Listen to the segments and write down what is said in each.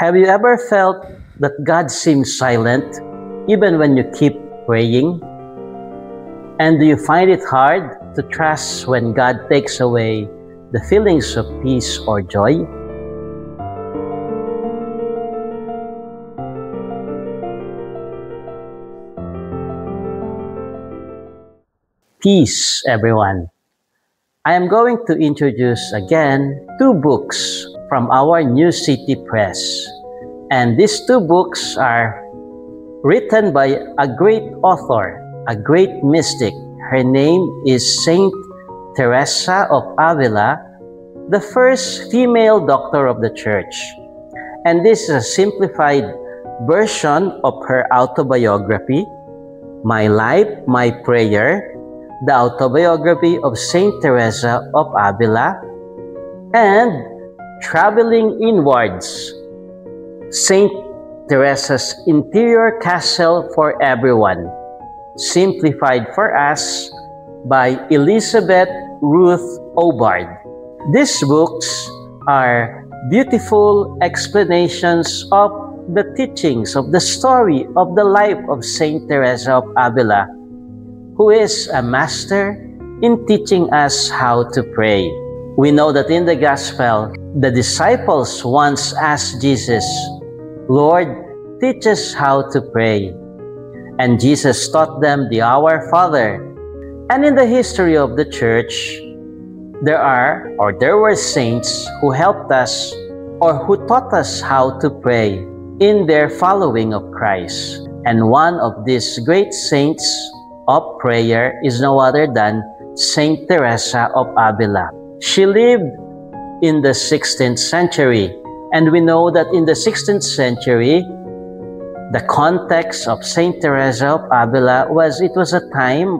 Have you ever felt that God seems silent even when you keep praying? And do you find it hard to trust when God takes away the feelings of peace or joy? Peace, everyone. I am going to introduce again two books from our New City Press. And these two books are written by a great author, a great mystic. Her name is Saint Teresa of Avila, the first female doctor of the Church. And this is a simplified version of her autobiography, My Life, My Prayer, the autobiography of Saint Teresa of Avila, and Traveling Inwards, Saint Teresa's Interior Castle for Everyone, simplified for us by Elizabeth Ruth Obard. These books are beautiful explanations of the teachings of the story of the life of Saint Teresa of Avila, who is a master in teaching us how to pray. We know that in the Gospel, the disciples once asked Jesus, "Lord, teach us how to pray." And Jesus taught them the Our Father. And in the history of the Church, there were saints who helped us or who taught us how to pray in their following of Christ. And one of these great saints of prayer is no other than Saint Teresa of Avila. She lived in the 16th century, and we know that in the 16th century, the context of Saint Teresa of Avila was a time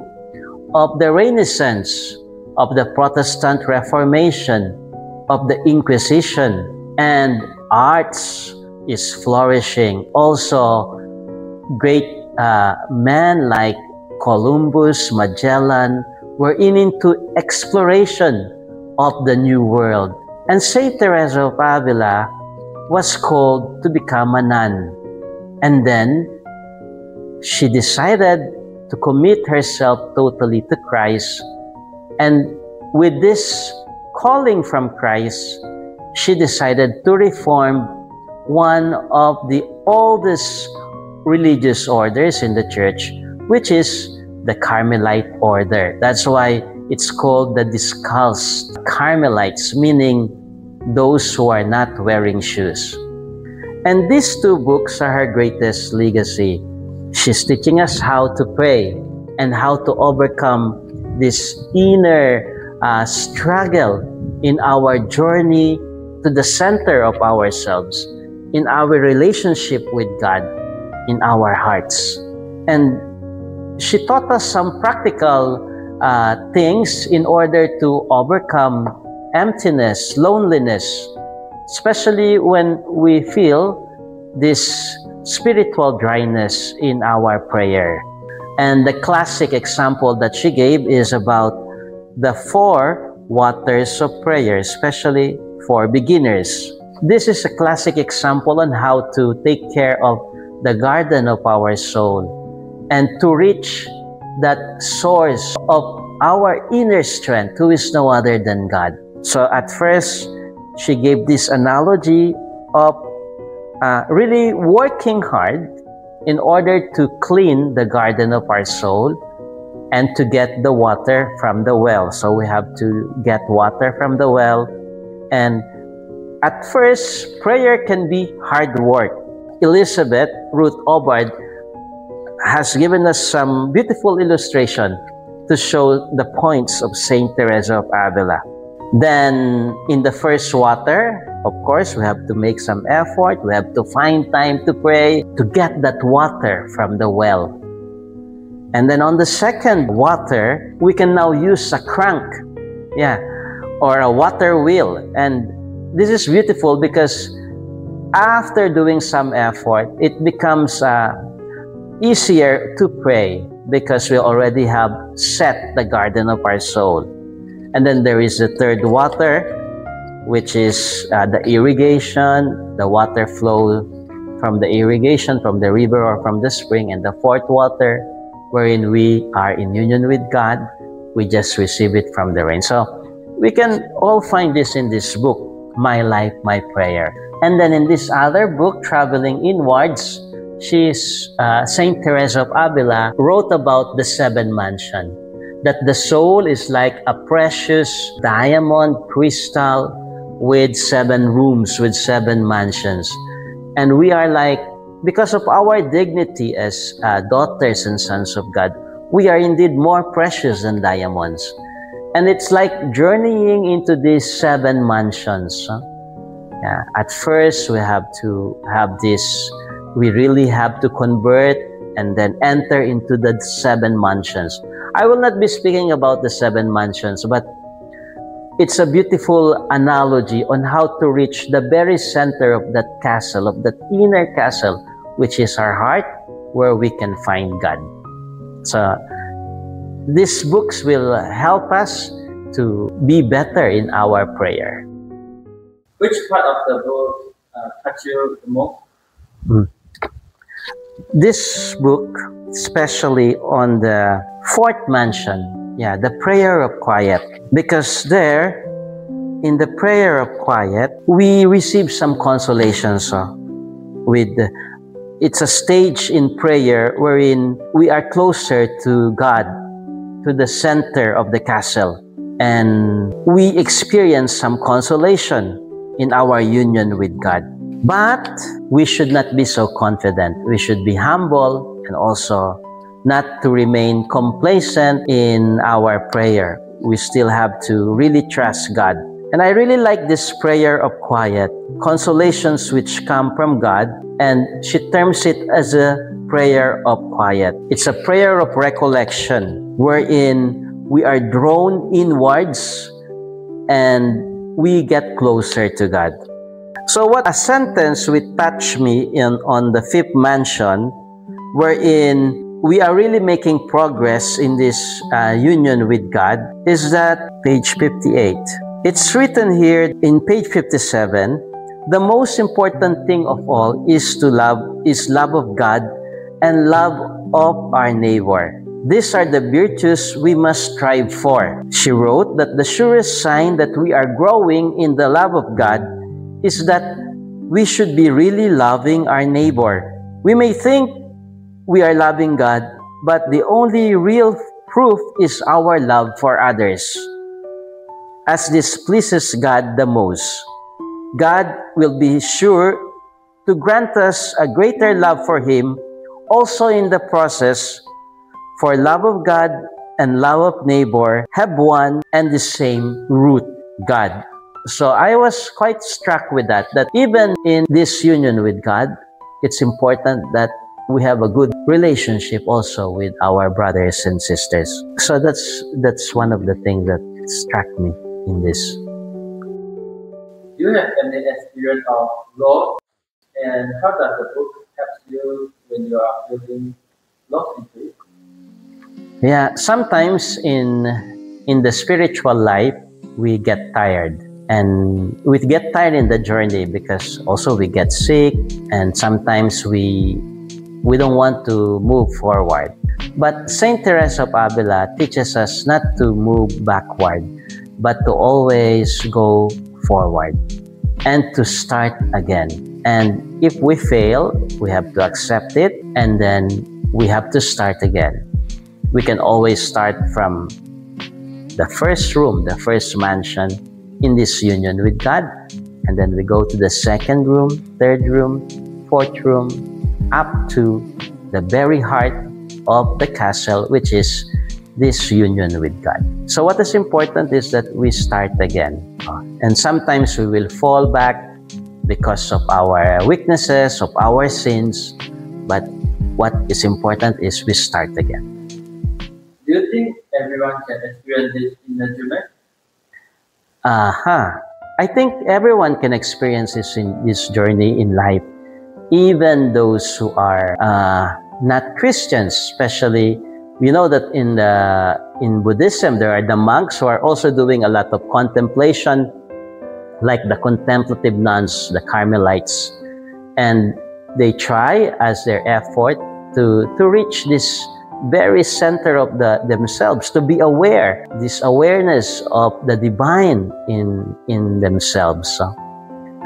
of the Renaissance, of the Protestant Reformation, of the Inquisition, and arts is flourishing. Also, great men like Columbus, Magellan were into exploration of the New World. And Saint Teresa of Avila was called to become a nun. And then she decided to commit herself totally to Christ. And with this calling from Christ, she decided to reform one of the oldest religious orders in the Church, which is the Carmelite order. That's why it's called the Discalced Carmelites, meaning those who are not wearing shoes. And these two books are her greatest legacy. She's teaching us how to pray and how to overcome this inner struggle in our journey to the center of ourselves, in our relationship with God, in our hearts. And she taught us some practical things in order to overcome emptiness, loneliness, especially when we feel this spiritual dryness in our prayer. And the classic example that she gave is about the 4 waters of prayer, especially for beginners. This is a classic example on how to take care of the garden of our soul and to reach that source of our inner strength, who is no other than God. So at first, she gave this analogy of really working hard in order to clean the garden of our soul and to get the water from the well. So we have to get water from the well. And at first, prayer can be hard work. Elizabeth Ruth Obard has given us some beautiful illustration to show the points of Saint Teresa of Avila. Then, in the first water, of course, we have to make some effort. We have to find time to pray to get that water from the well. And then on the second water, we can now use a crank, or a water wheel. And this is beautiful because after doing some effort, it becomes easier to pray because we already have set the garden of our soul. And then there is the third water, which is the irrigation, the water flow from the irrigation, from the river or from the spring, and the fourth water, wherein we are in union with God. We just receive it from the rain. So we can all find this in this book, My Life, My Prayer. And then in this other book, Traveling Inwards, Saint Teresa of Avila wrote about the seven mansion, that the soul is like a precious diamond crystal with 7 rooms, with 7 mansions. And we are like, because of our dignity as daughters and sons of God, we are indeed more precious than diamonds. And it's like journeying into these 7 mansions. Yeah. At first, we have to have this, we really have to convert and then enter into the 7 mansions. I will not be speaking about the 7 mansions, but it's a beautiful analogy on how to reach the very center of that castle, of that inner castle, which is our heart, where we can find God. So these books will help us to be better in our prayer. Which part of the book touched you the most? This book, especially on the 4th mansion, the prayer of quiet, because there, in the prayer of quiet, we receive some consolations. It's a stage in prayer wherein we are closer to God, to the center of the castle, and we experience some consolation in our union with God. But we should not be so confident. We should be humble and also not to remain complacent in our prayer. We still have to really trust God. And I really like this prayer of quiet, consolations which come from God, and she terms it as a prayer of quiet. It's a prayer of recollection, wherein we are drawn inwards and we get closer to God. So what a sentence which touched me on the 5th mansion, wherein we are really making progress in this union with God, is that page 58. It's written here in page 57, the most important thing of all is love of God and love of our neighbor. These are the virtues we must strive for. She wrote that the surest sign that we are growing in the love of God is that we should be really loving our neighbor. We may think we are loving God, but the only real proof is our love for others. As this pleases God the most, God will be sure to grant us a greater love for Him also in the process, for love of God and love of neighbor have one and the same root, God. So I was quite struck with that even in this union with God, it's important that we have a good relationship also with our brothers and sisters. So that's one of the things that struck me in this. Do you have any experience of loss? And how does the book help you when you are feeling lost in faith? Yeah, sometimes in the spiritual life, we get tired. And we get tired in the journey because also we get sick, and sometimes we don't want to move forward. But Saint Teresa of Avila teaches us not to move backward, but to always go forward and to start again. And if we fail, we have to accept it, and then we have to start again. We can always start from the first room, the first mansion in this union with God, and then we go to the 2nd room, 3rd room, 4th room, up to the very heart of the castle, which is this union with God. So what is important is that we start again. And sometimes we will fall back because of our weaknesses, of our sins, but what is important is we start again. Do you think everyone can experience this in a journey? I think everyone can experience this in this journey in life, even those who are not Christians. Especially, we know that in Buddhism there are the monks who are also doing a lot of contemplation, like the contemplative nuns, the Carmelites, and they try as their effort to reach this very center of themselves, to be aware, this awareness of the divine in themselves. So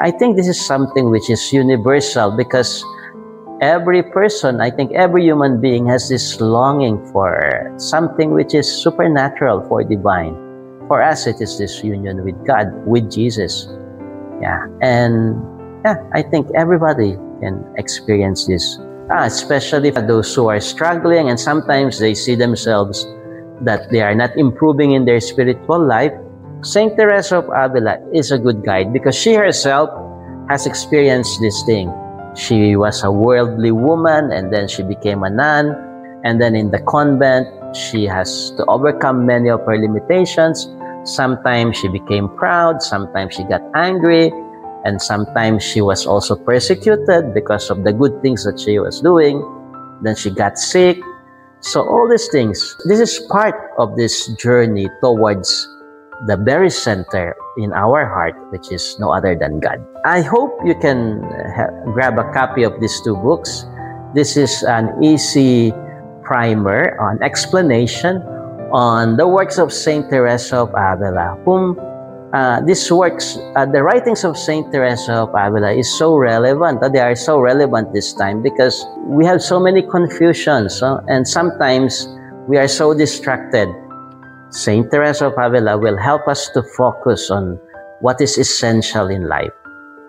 I think this is something which is universal, because every person, I think every human being has this longing for something which is supernatural, for divine. For us, it is this union with God, with Jesus. Yeah, and yeah, I think everybody can experience this, especially for those who are struggling and sometimes they see themselves that they are not improving in their spiritual life. Saint Teresa of Avila is a good guide, because she herself has experienced this thing. She was a worldly woman, and then she became a nun, and then in the convent she has to overcome many of her limitations. Sometimes she became proud, sometimes she got angry, and sometimes she was also persecuted because of the good things that she was doing. Then she got sick. So all these things, this is part of this journey towards the very center in our heart, which is no other than God. I hope you can grab a copy of these two books. This is an easy primer on explanation on the works of Saint Teresa of Avila, whom these works, the writings of Saint Teresa of Avila is so relevant. They are so relevant this time because we have so many confusions, and sometimes we are so distracted. Saint Teresa of Avila will help us to focus on what is essential in life,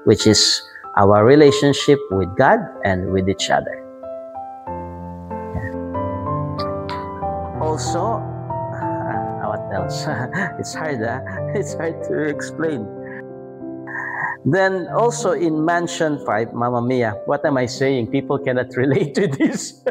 which is our relationship with God and with each other. Yeah. Also, what else? It's hard to explain. Then also in Mansion 5, Mamma Mia, what am I saying? People cannot relate to this.